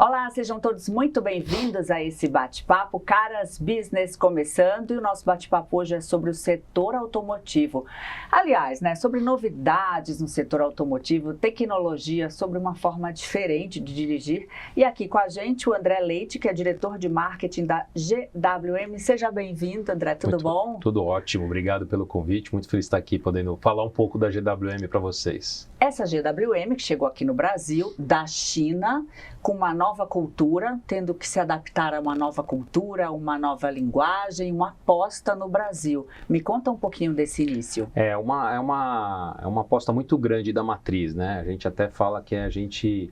Olá, sejam todos muito bem-vindos a esse bate-papo Caras Business começando, e o nosso bate-papo hoje é sobre o setor automotivo. Aliás, sobre novidades no setor automotivo, tecnologia, sobre uma forma diferente de dirigir. E aqui com a gente o André Leite, que é diretor de marketing da GWM. Seja bem-vindo, André, tudo bom? Tudo ótimo, obrigado pelo convite, muito feliz de estar aqui podendo falar um pouco da GWM para vocês. Essa GWM que chegou aqui no Brasil, da China, com uma nova cultura, tendo que se adaptar a uma nova cultura, uma nova linguagem, uma aposta no Brasil. Me conta um pouquinho desse início. É uma aposta muito grande da matriz, né? A gente até fala que a gente,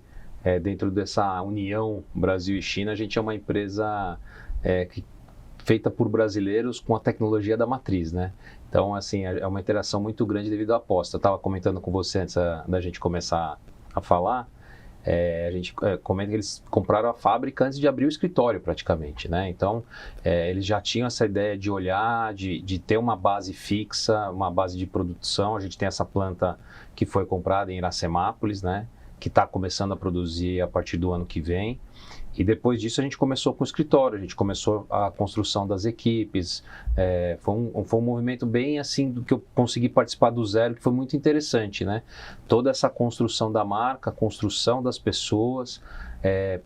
dentro dessa união Brasil e China, a gente é uma empresa feita por brasileiros com a tecnologia da matriz, né? Então, assim, é uma interação muito grande devido à aposta. Eu estava comentando com você antes da gente começar a falar, a gente comenta que eles compraram a fábrica antes de abrir o escritório praticamente, né? Então, eles já tinham essa ideia de olhar, de ter uma base fixa, uma base de produção. A gente tem essa planta que foi comprada em Iracemápolis, né? Que está começando a produzir a partir do ano que vem. E depois disso a gente começou com o escritório, a gente começou a construção das equipes, foi um movimento bem assim do que eu consegui participar do zero, que foi muito interessante, né? Toda essa construção da marca, construção das pessoas,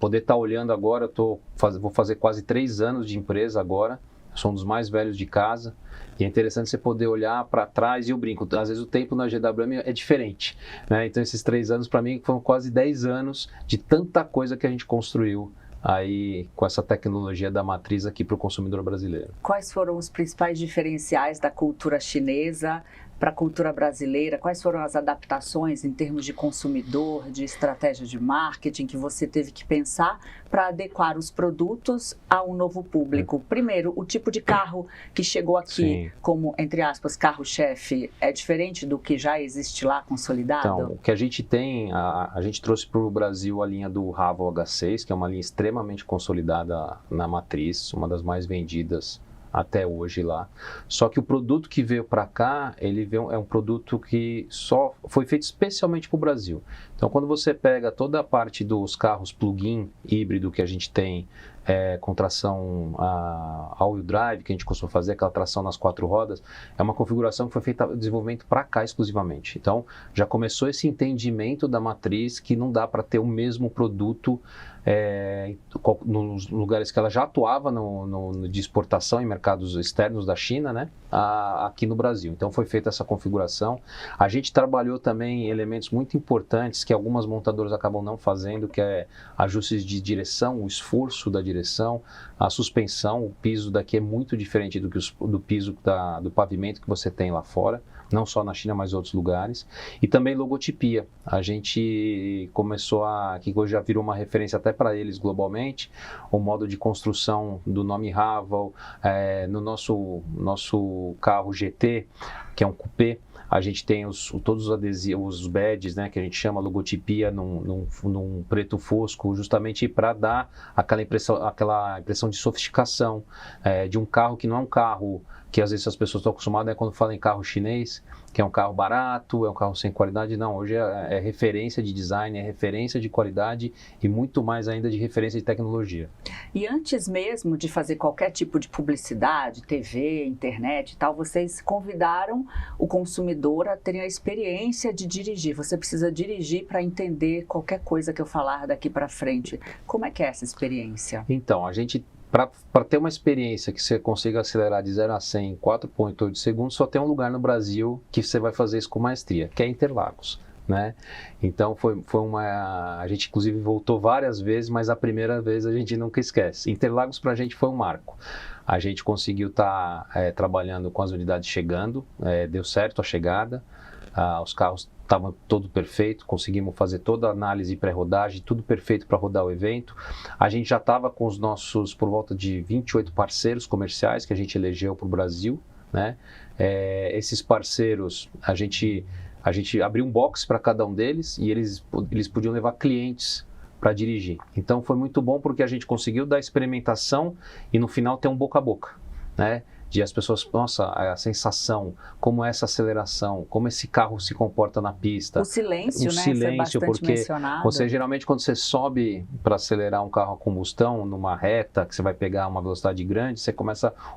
poder estar olhando agora, vou fazer quase 3 anos de empresa agora, sou um dos mais velhos de casa, e é interessante você poder olhar para trás, e eu brinco, às vezes o tempo na GWM é diferente, né? Então esses 3 anos para mim foram quase 10 anos de tanta coisa que a gente construiu aí com essa tecnologia da matriz aqui para o consumidor brasileiro. Quais foram os principais diferenciais da cultura chinesa para a cultura brasileira? Quais foram as adaptações em termos de consumidor, de estratégia de marketing que você teve que pensar para adequar os produtos a um novo público? Primeiro, o tipo de carro que chegou aqui, sim, como, entre aspas, carro-chefe, é diferente do que já existe lá consolidado? Então, o que a gente tem, a gente trouxe para o Brasil a linha do Raval H6, que é uma linha extremamente consolidada na matriz, uma das mais vendidas até hoje lá. Só que o produto que veio para cá, é um produto que só foi feito especialmente para o Brasil. Então, quando você pega toda a parte dos carros plug-in híbrido que a gente tem, com tração all-wheel drive, que a gente costuma fazer, aquela tração nas 4 rodas, é uma configuração que foi feita desenvolvimento para cá exclusivamente. Então, já começou esse entendimento da matriz que não dá para ter o mesmo produto nos lugares que ela já atuava de exportação em mercados externos da China, né, aqui no Brasil. Então foi feita essa configuração. A gente trabalhou também em elementos muito importantes que algumas montadoras acabam não fazendo, que é ajustes de direção, o esforço da direção, a suspensão. O piso daqui é muito diferente do piso do pavimento que você tem lá fora, não só na China, mas em outros lugares. E também logotipia. A gente começou que hoje já virou uma referência até para eles globalmente, o modo de construção do nome Raval, no nosso carro GT, que é um coupé, a gente tem todos os adesivos, os badges, né, que a gente chama logotipia num preto fosco, justamente para dar aquela impressão de sofisticação, de um carro que não é um carro que às vezes as pessoas estão acostumadas, quando falam em carro chinês, que é um carro barato, é um carro sem qualidade. Não, hoje é referência de design, é referência de qualidade e muito mais ainda de referência de tecnologia. E antes mesmo de fazer qualquer tipo de publicidade, TV, internet e tal, vocês convidaram o consumidor a terem a experiência de dirigir. Você precisa dirigir para entender qualquer coisa que eu falar daqui para frente. Como é que é essa experiência? Então, a gente, para ter uma experiência que você consiga acelerar de 0 a 100 em 4,8 segundos, só tem um lugar no Brasil que você vai fazer isso com maestria, que é Interlagos, né? Então a gente inclusive voltou várias vezes, mas a primeira vez a gente nunca esquece. Interlagos para a gente foi um marco. A gente conseguiu estar trabalhando com as unidades chegando, deu certo a chegada, os carros estavam todo perfeito, conseguimos fazer toda a análise pré-rodagem, tudo perfeito para rodar o evento. A gente já estava com os nossos, por volta de 28 parceiros comerciais que a gente elegeu para o Brasil, né? Esses parceiros, a gente abriu um box para cada um deles e eles podiam levar clientes para dirigir. Então foi muito bom porque a gente conseguiu dar experimentação e no final ter um boca a boca, né? de as pessoas, nossa, a sensação, como essa aceleração, como esse carro se comporta na pista. O silêncio, O né? silêncio, Foi bastante porque mencionado. você geralmente quando você sobe para acelerar um carro a combustão numa reta, que você vai pegar uma velocidade grande,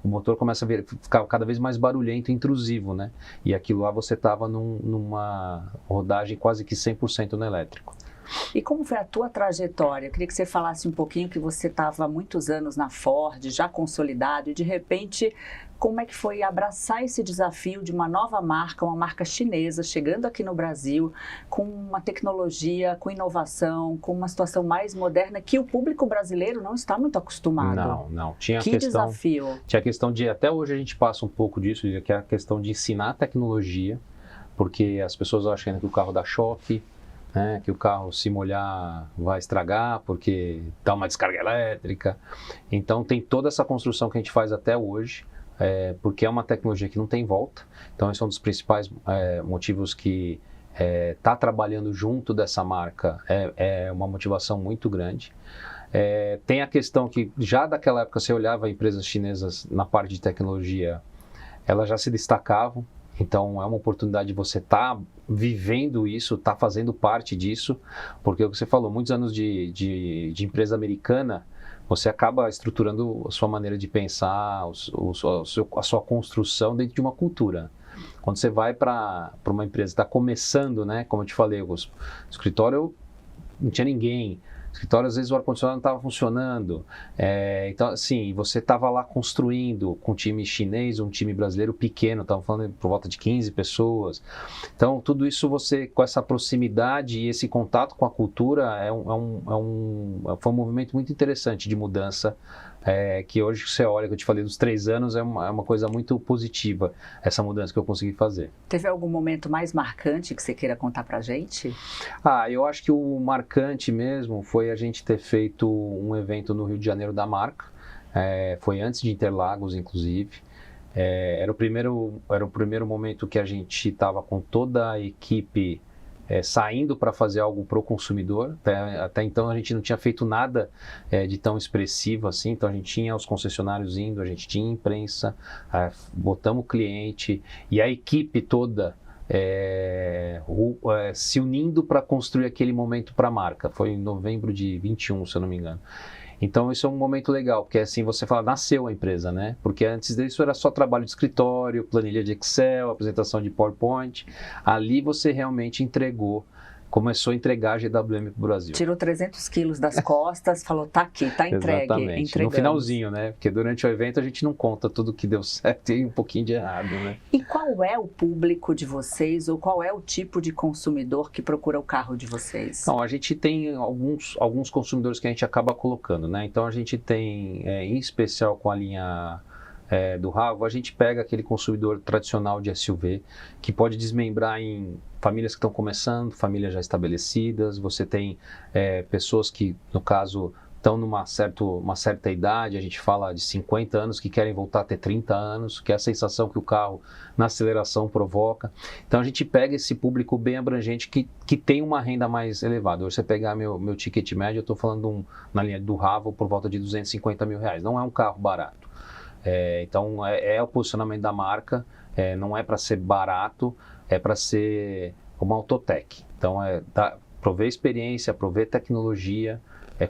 o motor começa a ficar cada vez mais barulhento e intrusivo, né? E aquilo lá você estava numa rodagem quase que 100% no elétrico. E como foi a tua trajetória? Eu queria que você falasse um pouquinho que você estava há muitos anos na Ford, já consolidado, e de repente, como é que foi abraçar esse desafio de uma nova marca, uma marca chinesa, chegando aqui no Brasil, com uma tecnologia, com inovação, com uma situação mais moderna, que o público brasileiro não está muito acostumado? Não. Que desafio! Tinha a questão de, até hoje a gente passa um pouco disso, que é a questão de ensinar a tecnologia, porque as pessoas acham que o carro dá choque, né, que o carro se molhar vai estragar porque dá uma descarga elétrica. Então tem toda essa construção que a gente faz até hoje, porque é uma tecnologia que não tem volta. Então esse é um dos principais motivos que tá trabalhando junto dessa marca, é uma motivação muito grande. Tem a questão que já daquela época você olhava empresas chinesas na parte de tecnologia, elas já se destacavam. Então é uma oportunidade de você estar vivendo isso, estar fazendo parte disso, porque o que você falou, muitos anos de empresa americana, você acaba estruturando a sua maneira de pensar, a sua construção dentro de uma cultura. Quando você vai para uma empresa que está começando, né, como eu te falei, o escritório não tinha ninguém. Escritório, às vezes o ar-condicionado não estava funcionando, então assim, você estava lá construindo com um time chinês, um time brasileiro pequeno, estava falando por volta de 15 pessoas, então tudo isso você, com essa proximidade e esse contato com a cultura, foi um movimento muito interessante de mudança, que hoje você olha, que eu te falei dos 3 anos, é uma coisa muito positiva, essa mudança que eu consegui fazer. Teve algum momento mais marcante que você queira contar pra gente? Eu acho que o marcante mesmo foi a gente ter feito um evento no Rio de Janeiro da marca, foi antes de Interlagos, inclusive. Era o primeiro momento que a gente estava com toda a equipe saindo para fazer algo para o consumidor. Até então a gente não tinha feito nada de tão expressivo assim, então a gente tinha os concessionários indo, a gente tinha imprensa, botamos o cliente e a equipe toda se unindo para construir aquele momento para a marca. Foi em novembro de 21, se eu não me engano. Então isso é um momento legal, porque assim você fala, nasceu a empresa, né? Porque antes disso era só trabalho de escritório, planilha de Excel, apresentação de PowerPoint. Ali você realmente começou a entregar a GWM para o Brasil. Tirou 300 quilos das costas, falou, tá aqui, tá entregue. Exatamente, entregamos. No finalzinho, né? Porque durante o evento a gente não conta tudo que deu certo e um pouquinho de errado, né? E qual é o público de vocês, ou qual é o tipo de consumidor que procura o carro de vocês? Então, a gente tem alguns consumidores que a gente acaba colocando, né? Então a gente tem, em especial com a linha do Ravo, a gente pega aquele consumidor tradicional de SUV, que pode desmembrar em famílias que estão começando, famílias já estabelecidas, você tem pessoas que, no caso, estão numa certa idade, a gente fala de 50 anos, que querem voltar a ter 30 anos, que é a sensação que o carro na aceleração provoca. Então a gente pega esse público bem abrangente que tem uma renda mais elevada. Hoje você pegar meu ticket médio, eu estou falando na linha do Ravo por volta de R$250 mil. Não é um carro barato. Então é o posicionamento da marca, não é para ser barato, é para ser uma autotech. Então prover experiência, prover tecnologia,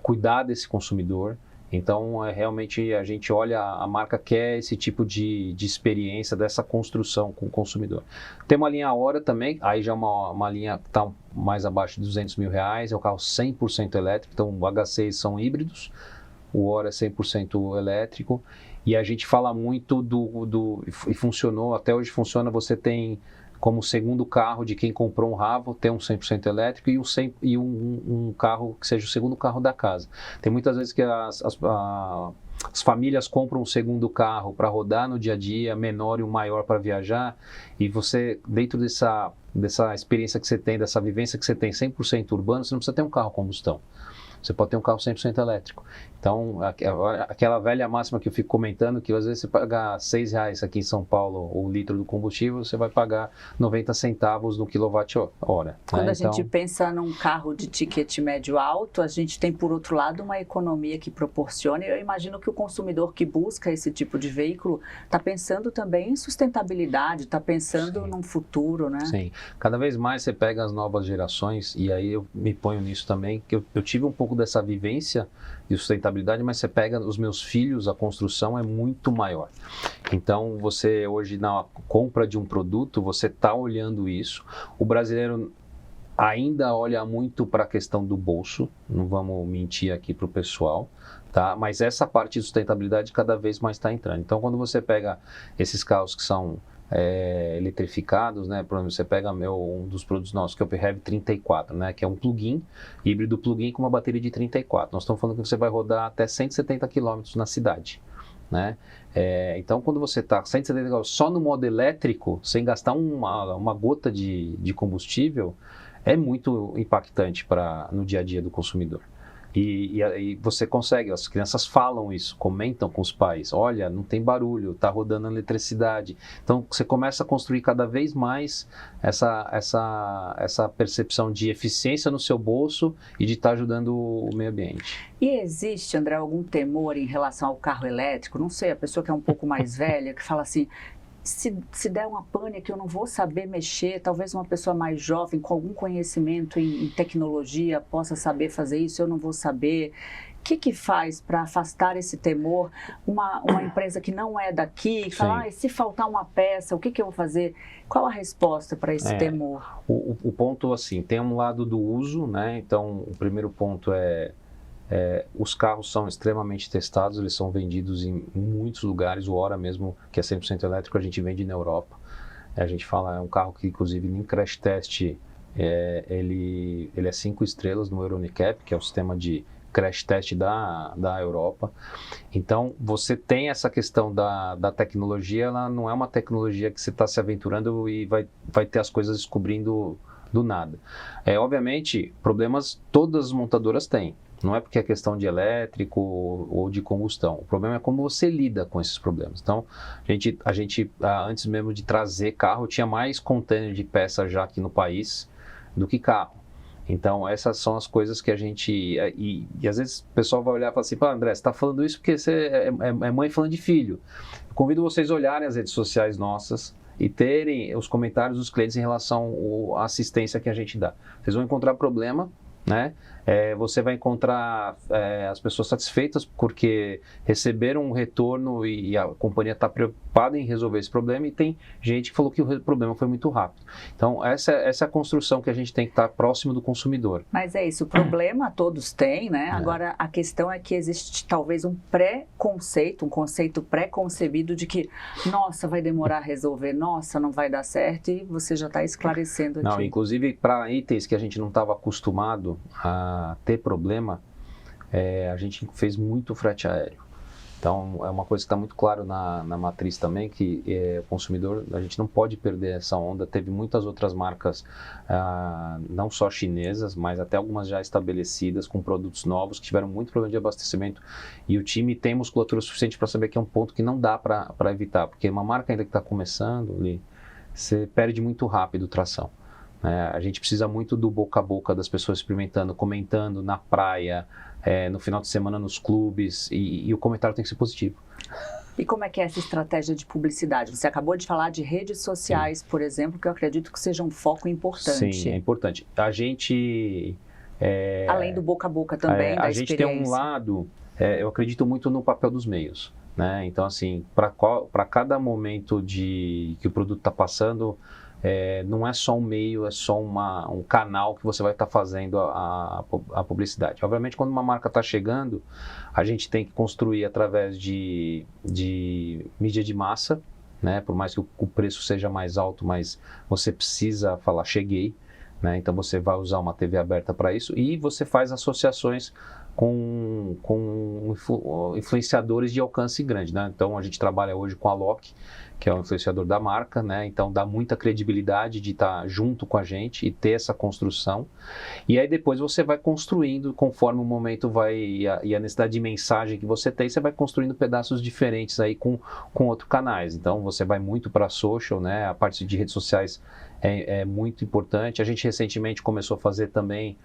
cuidar desse consumidor. Então realmente a gente olha, a marca quer esse tipo de experiência, dessa construção com o consumidor. Tem uma linha Hora também, aí já uma linha que está mais abaixo de R$200 mil, é um carro 100% elétrico, então o H6 são híbridos, o Hora é 100% elétrico. E a gente fala muito e funcionou, até hoje funciona, você tem como segundo carro de quem comprou um Ravo, ter um 100% elétrico e um carro que seja o segundo carro da casa. Tem muitas vezes que as famílias compram um segundo carro para rodar no dia a dia, menor e um maior para viajar, e você, dentro dessa experiência que você tem, dessa vivência que você tem 100% urbano, você não precisa ter um carro a combustão. você pode ter um carro 100% elétrico. Então, aquela velha máxima que eu fico comentando, que às vezes você pagar R$6 aqui em São Paulo o litro do combustível, você vai pagar 90 centavos no quilowatt-hora. Quando né? a gente pensa num carro de ticket médio alto, a gente tem, por outro lado, uma economia que proporciona. Eu imagino que o consumidor que busca esse tipo de veículo está pensando também em sustentabilidade, está pensando num futuro, né? Sim. Cada vez mais você pega as novas gerações, e aí eu me ponho nisso também, que eu tive um pouco dessa vivência de sustentabilidade, mas você pega os meus filhos, a construção é muito maior. Então, você hoje na compra de um produto, você está olhando isso. O brasileiro ainda olha muito para a questão do bolso, não vamos mentir aqui para o pessoal, tá? Mas essa parte de sustentabilidade cada vez mais está entrando. Então, quando você pega esses carros que são eletrificados, né? Por exemplo, você pega um dos produtos nossos, que é o PHEV 34, né? Que é um plug-in, híbrido plug-in com uma bateria de 34. Nós estamos falando que você vai rodar até 170 km na cidade, né? Então, quando você está 170 km só no modo elétrico, sem gastar uma gota de combustível, é muito impactante no dia a dia do consumidor. E aí você consegue, as crianças falam isso, comentam com os pais, olha, não tem barulho, está rodando a eletricidade. Então você começa a construir cada vez mais essa percepção de eficiência no seu bolso e de estar ajudando o meio ambiente. E existe, André, algum temor em relação ao carro elétrico? Não sei, a pessoa que é um pouco mais velha, que fala assim, se der uma pane que eu não vou saber mexer, talvez uma pessoa mais jovem, com algum conhecimento em tecnologia, possa saber fazer isso, eu não vou saber. O que faz para afastar esse temor? Uma empresa que não é daqui, que fala, se faltar uma peça, o que eu vou fazer? Qual a resposta para esse temor? O ponto, assim, tem um lado do uso, né? Então, o primeiro ponto os carros são extremamente testados, eles são vendidos em muitos lugares. O Hora mesmo, que é 100% elétrico, a gente vende na Europa. A gente fala, é um carro que inclusive em crash test, ele é 5 estrelas no Euro NCAP, que é o sistema de crash test da Europa. Então, você tem essa questão da tecnologia, ela não é uma tecnologia que você está se aventurando e vai ter as coisas descobrindo do nada. Obviamente, problemas todas as montadoras têm. Não é porque é questão de elétrico ou de combustão. O problema é como você lida com esses problemas. Então, a gente antes mesmo de trazer carro, tinha mais container de peça já aqui no país do que carro. Então, essas são as coisas que a gente... E às vezes o pessoal vai olhar e falar assim, André, você está falando isso porque você é mãe falando de filho. Eu convido vocês a olharem as redes sociais nossas e terem os comentários dos clientes em relação à assistência que a gente dá. Vocês vão encontrar problema, né? Você vai encontrar as pessoas satisfeitas porque receberam um retorno e a companhia está preocupada em resolver esse problema, e tem gente que falou que o problema foi muito rápido. Então, essa é a construção que a gente tem que estar próximo do consumidor. Mas é isso, o problema todos têm, né? Agora, a questão é que existe talvez um pré-conceito, um conceito pré-concebido de que, nossa, vai demorar a resolver, nossa, não vai dar certo, e você já está esclarecendo aqui. Não, inclusive, para itens que a gente não estava acostumado a ter problema, a gente fez muito frete aéreo. Então, é uma coisa que está muito claro na matriz também, que o consumidor, a gente não pode perder essa onda. Teve muitas outras marcas, não só chinesas, mas até algumas já estabelecidas, com produtos novos, que tiveram muito problema de abastecimento. E o time tem musculatura suficiente para saber que é um ponto que não dá para evitar, porque uma marca ainda que está começando, você perde muito rápido tração. A gente precisa muito do boca a boca, das pessoas experimentando, comentando na praia, no final de semana nos clubes, e o comentário tem que ser positivo. E como é que é essa estratégia de publicidade? Você acabou de falar de redes sociais, por exemplo, que eu acredito que seja um foco importante. Sim, é importante. A gente... além do boca a boca também, da experiência. A gente tem um lado, eu acredito muito no papel dos meios, né? Então, assim, para cada momento que o produto está passando... não é só um meio, é só um canal que você vai estar fazendo a publicidade. Obviamente, quando uma marca está chegando, a gente tem que construir através de mídia de massa, né? Por mais que o preço seja mais alto, mas você precisa falar, cheguei, né? Então você vai usar uma TV aberta para isso, e você faz associações com influenciadores de alcance grande, né? Então a gente trabalha hoje com a Loki, que é o influenciador da marca, né? Então dá muita credibilidade de estar junto com a gente e ter essa construção. E aí depois você vai construindo, conforme o momento vai e a necessidade de mensagem que você tem, você vai construindo pedaços diferentes aí com outros canais. Então você vai muito para social, né? A parte de redes sociais é muito importante. A gente recentemente começou a fazer também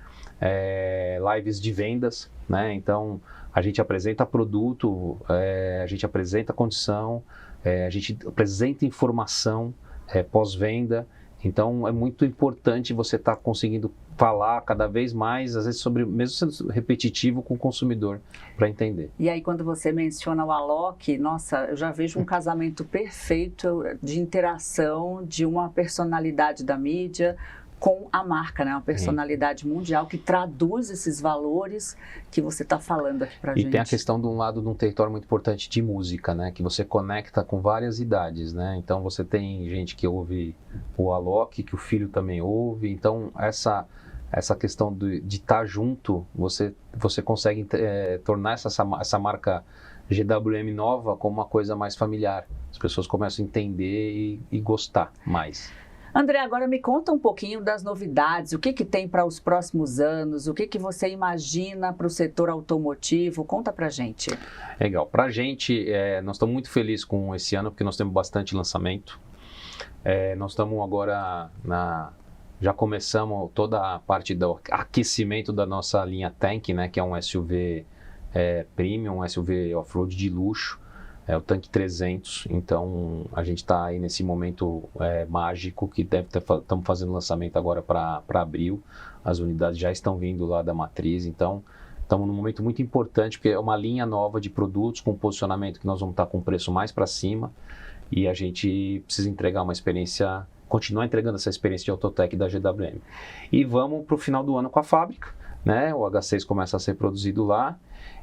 lives de vendas, né? Então a gente apresenta produto, a gente apresenta condição, a gente apresenta informação pós-venda. Então é muito importante você estar conseguindo falar cada vez mais, às vezes sobre, mesmo sendo repetitivo, com o consumidor para entender. E aí quando você menciona o Alok, nossa, eu já vejo um casamento perfeito de interação de uma personalidade da mídia com a marca, né? Uma personalidade mundial que traduz esses valores que você está falando aqui pra gente. E tem a questão de um lado de um território muito importante de música, né? Que você conecta com várias idades, né? Então você tem gente que ouve o Alok, que o filho também ouve. Então essa questão de estar junto, você consegue tornar essa marca GWM nova como uma coisa mais familiar. As pessoas começam a entender e gostar mais. André, agora me conta um pouquinho das novidades, o que tem para os próximos anos, o que você imagina para o setor automotivo, conta pra gente. Legal, pra gente, nós estamos muito felizes com esse ano, porque nós temos bastante lançamento. Nós estamos agora já começamos toda a parte do aquecimento da nossa linha Tank, né, que é um SUV premium, um SUV off-road de luxo. O Tank 300, então a gente está aí nesse momento mágico que estamos fazendo lançamento agora para abril, as unidades já estão vindo lá da matriz, então estamos num momento muito importante porque é uma linha nova de produtos com posicionamento que nós vamos estar com preço mais para cima e a gente precisa entregar uma experiência, continuar entregando essa experiência de Autotech da GWM. E vamos para o final do ano com a fábrica, né? O H6 começa a ser produzido lá.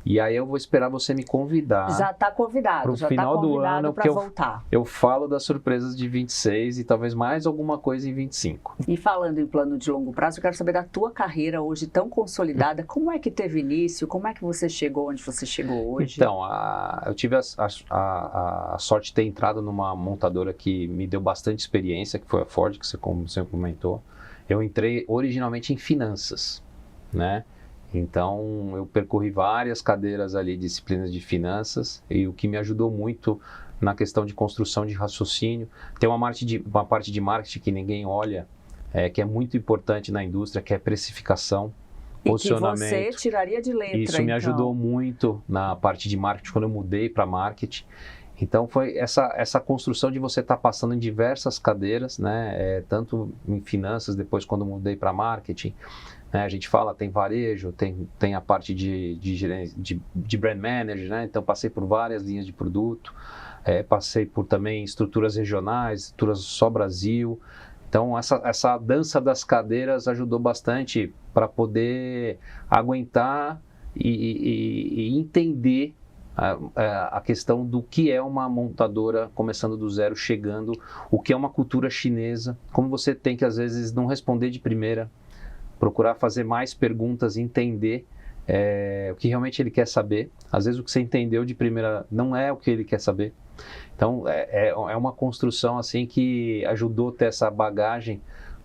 E aí eu vou esperar você me convidar. Já está convidado, já está convidado para voltar. Eu falo das surpresas de 26 e talvez mais alguma coisa em 25. E falando em plano de longo prazo, eu quero saber da tua carreira hoje tão consolidada, como é que teve início, como é que você chegou onde você chegou hoje? Então, eu tive a sorte de ter entrado numa montadora que me deu bastante experiência, que foi a Ford, que você comentou. Eu entrei originalmente em finanças, né? Então, eu percorri várias cadeiras ali, disciplinas de finanças, e o que me ajudou muito na questão de construção de raciocínio. Tem uma parte de marketing que ninguém olha, que é muito importante na indústria, que é precificação, posicionamento. E que você tiraria de letra, Isso me ajudou muito na parte de marketing, quando eu mudei para marketing. Então, foi essa construção de você estar passando em diversas cadeiras, né? Tanto em finanças, depois quando eu mudei para marketing. A gente fala, tem varejo, tem a parte de brand manager, né? Então passei por várias linhas de produto, passei por também estruturas regionais, estruturas só Brasil. Então essa dança das cadeiras ajudou bastante para poder aguentar e entender a questão do que é uma montadora começando do zero, chegando, o que é uma cultura chinesa, como você tem que às vezes não responder de primeira, procurar fazer mais perguntas, entender o que realmente ele quer saber. Às vezes o que você entendeu de primeira não é o que ele quer saber. Então é uma construção assim que ajudou a ter essa bagagem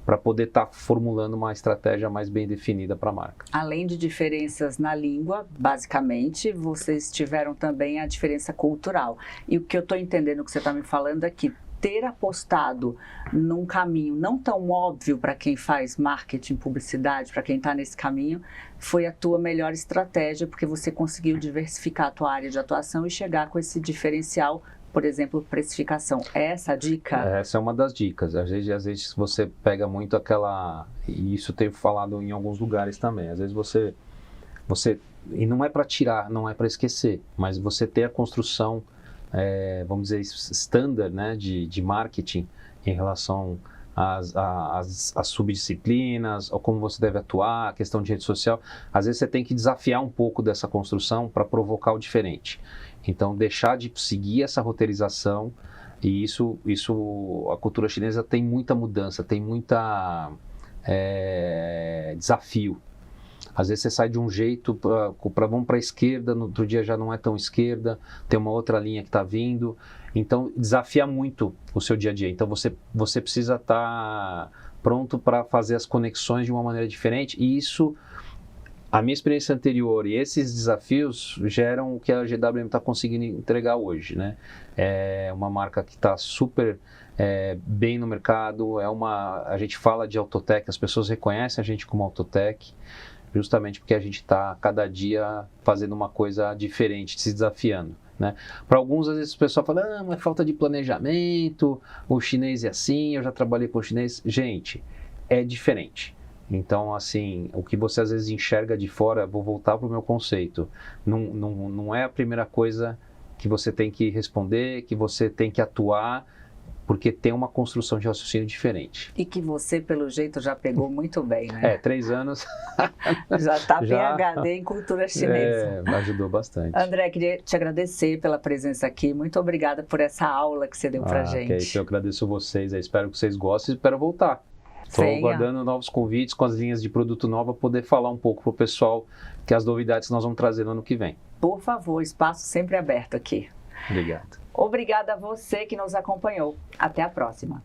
para poder estar formulando uma estratégia mais bem definida para a marca. Além de diferenças na língua, basicamente, vocês tiveram também a diferença cultural. E o que eu estou entendendo que você está me falando é que ter apostado num caminho não tão óbvio para quem faz marketing, publicidade, para quem está nesse caminho, foi a tua melhor estratégia, porque você conseguiu diversificar a tua área de atuação e chegar com esse diferencial, por exemplo, precificação. É essa a dica? Essa é uma das dicas. Às vezes você pega muito aquela... E isso tenho falado em alguns lugares também. Às vezes você e não é para tirar, não é para esquecer, mas você ter a construção vamos dizer, standard, né, de marketing em relação às subdisciplinas, ou como você deve atuar, a questão de rede social. Às vezes você tem que desafiar um pouco dessa construção para provocar o diferente. Então, deixar de seguir essa roteirização, e isso a cultura chinesa tem muita mudança, tem muita desafio. Às vezes você sai de um jeito, vamos para a esquerda, no outro dia já não é tão esquerda, tem uma outra linha que está vindo. Então, desafia muito o seu dia a dia. Então, você precisa estar pronto para fazer as conexões de uma maneira diferente. E isso, a minha experiência anterior e esses desafios geram o que a GWM está conseguindo entregar hoje, né? É uma marca que está super bem no mercado. A gente fala de Autotech, as pessoas reconhecem a gente como Autotech, justamente porque a gente está cada dia fazendo uma coisa diferente, se desafiando, né? Para alguns, às vezes, o pessoal fala, mas é falta de planejamento, o chinês é assim, eu já trabalhei com o chinês. Gente, é diferente. Então, assim, o que você às vezes enxerga de fora, vou voltar para o meu conceito, não é a primeira coisa que você tem que responder, que você tem que atuar, porque tem uma construção de raciocínio diferente. E que você, pelo jeito, já pegou muito bem, né? 3 anos. Já está PhD em cultura chinesa. Ajudou bastante. André, queria te agradecer pela presença aqui. Muito obrigada por essa aula que você deu pra gente. Okay. Eu agradeço vocês. Espero que vocês gostem e espero voltar. Estou aguardando novos convites com as linhas de produto nova, poder falar um pouco para o pessoal que as novidades que nós vamos trazer no ano que vem. Por favor, espaço sempre aberto aqui. Obrigado. Obrigada a você que nos acompanhou. Até a próxima.